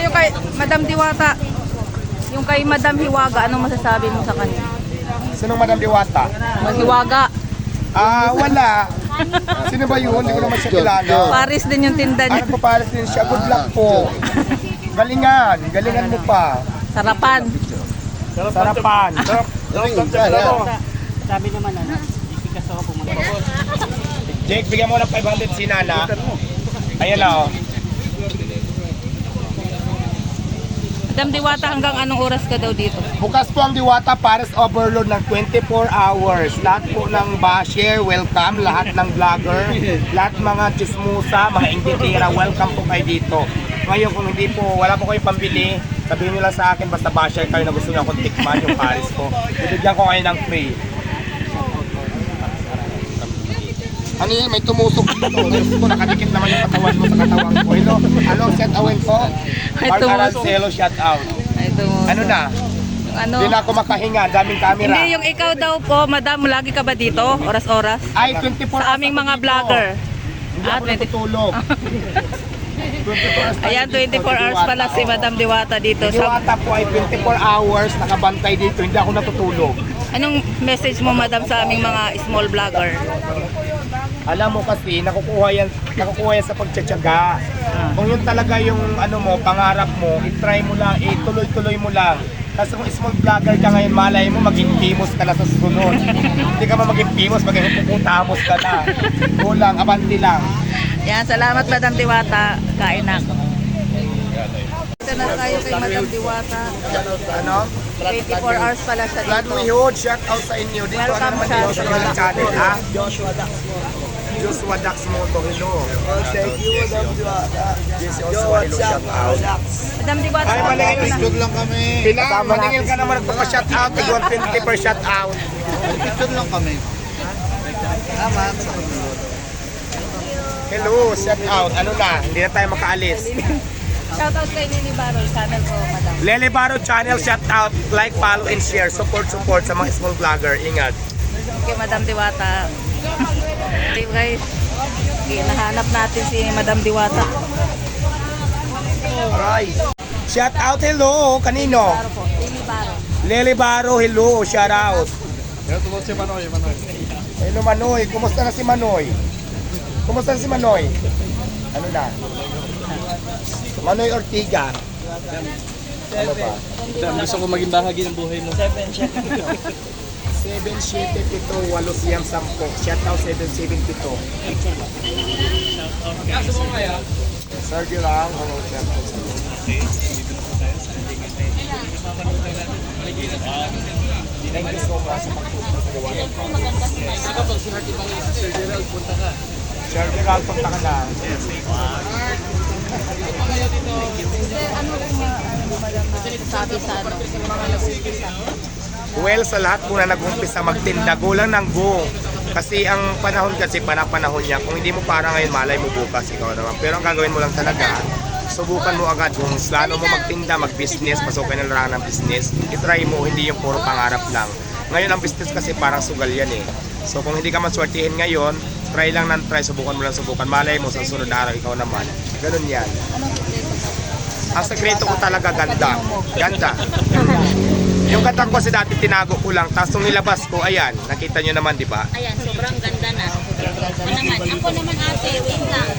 yung kay Madam Diwata. Yung kay Madam Hiwaga, anong masasabi mo sa kanya? Sinong Madam Diwata? Hiwaga. Wala. Sino ba yun? Hindi ko naman siya kilala. Paris din yung tinda niya. Nagpapalas din siya. Good luck po. Galingan. Galingan mo pa. Sarapan. Sarapan. Sabi naman isikas ako pumunta. Jake, bigyan mo ng 500 si Nana. Ayan o. Madam Diwata, hanggang anong oras ka daw dito? Bukas po ang Diwata Paris Overload ng 24 hours. Lahat po ng basher, welcome. Lahat ng vlogger, lahat mga chismusa, mga inggitira, welcome po kayo dito. Ngayon kung hindi po, wala po kayo pambili, sabihin nyo lang sa akin, basta basher kayo na gusto nyo akong tikman yung Paris ko. Bibigyan ko kayo ng free. Ano yan? May tumusok dito. Gusto ko nakadikit naman yung katawan mo sa katawan ko. Hello, shout out po. May Mark tumusok. Arancelo, shout out. Ito. Ano na? Ano? Hindi na ako makahinga, daming camera. Hindi, yung ikaw daw po, Madam, lagi ka ba dito? Oras-oras? Ay, 24 Sa aming mga vlogger. Hindi ako natutulog. 24 hours tayo Ayan, dito, 24 hours Diwata. pala si Madam Diwata dito. Si Diwata po ay 24 hours nakabantay dito, hindi ako natutulog. Anong message mo, Madam, sa aming mga small vlogger? Alam mo kasi, nakukuha yan sa pagtsatsaga. Kung yun talaga yung ano mo, pangarap mo, i-try mo lang, ituloy-tuloy mo lang. Kasi kung small vlogger ka ngayon, malay mo, maging famous ka na sa susunod. Hindi ka pa maging famous, maging puputamos ka na. Kulang, abanti lang. Yan, salamat Madam Diwata. Kain na ako. Ito na tayo kay Madam Diwata. Ano? 24 hours pala siya Glad dito. mo yun, shout out sa inyo. Dito Welcome, ano naman shout dito sa out. inyong channel, ha? Joshua Dax. Joshua Dax mo to, hello. Thank you, Madam Diwata. This is Joshua, hello, shout out. Madam Diwata, Ay, maningil na. lang kami. Pilang, maningil ka naman nagpapa-shout out. Tig 120 per shout out. Picture lang kami. Tama. Hello, shout out. Ano na, hindi na tayo makaalis. shoutout kay Nini Barol, channel ko, Madam. Lele Baro channel, shout out. Like, follow, and share. Support sa mga small vlogger. Ingat. Kay Madam Diwata. Okay guys, nahanap natin si Madam Diwata. Alright. Shout out, hello. Kanino? Baro po, Nini Barol. Lele Baro, hello. Shout out. Si Manoy. Hello, Manoy. Kumusta na si Manoy? Kumusta na si Manoy? Ano na? Manoy Ortiga. Ano ba? Gusto ko maging bahagi ng buhay mo. 7, 7, 7, 8, siyam, 10. Shout out 7, 7, 7. Sergio lang. Hello, shout out sa Thank you so much sa pagtutulong sa gawa. Sir Gerald, punta ka na. Sabi sa ano, mga nag-umpisa. Well, sa lahat po na nag-umpisa magtinda, go lang ng go. Kasi ang panahon kasi, panahon niya. Kung hindi mo para ngayon, malay mo bukas, ikaw naman. Pero ang gagawin mo lang talaga, subukan mo agad. Kung plano mo magtinda, mag-business, pasukin ng larangan ng business, itry mo, hindi yung puro pangarap lang. Ngayon ang business kasi parang sugal yan eh. So kung hindi ka man swertihin ngayon, try lang ng try, subukan mo lang subukan. Malay mo sa sunod na araw, ikaw naman. Ganun yan. Ang sekreto ko talaga ganda. Ganda. Yung kanta ko kasi dati tinago ko lang, tapos nung nilabas ko, ayan, nakita nyo naman, di ba? Ayan, sobrang ganda na. Ano naman, ako naman ate, wait lang.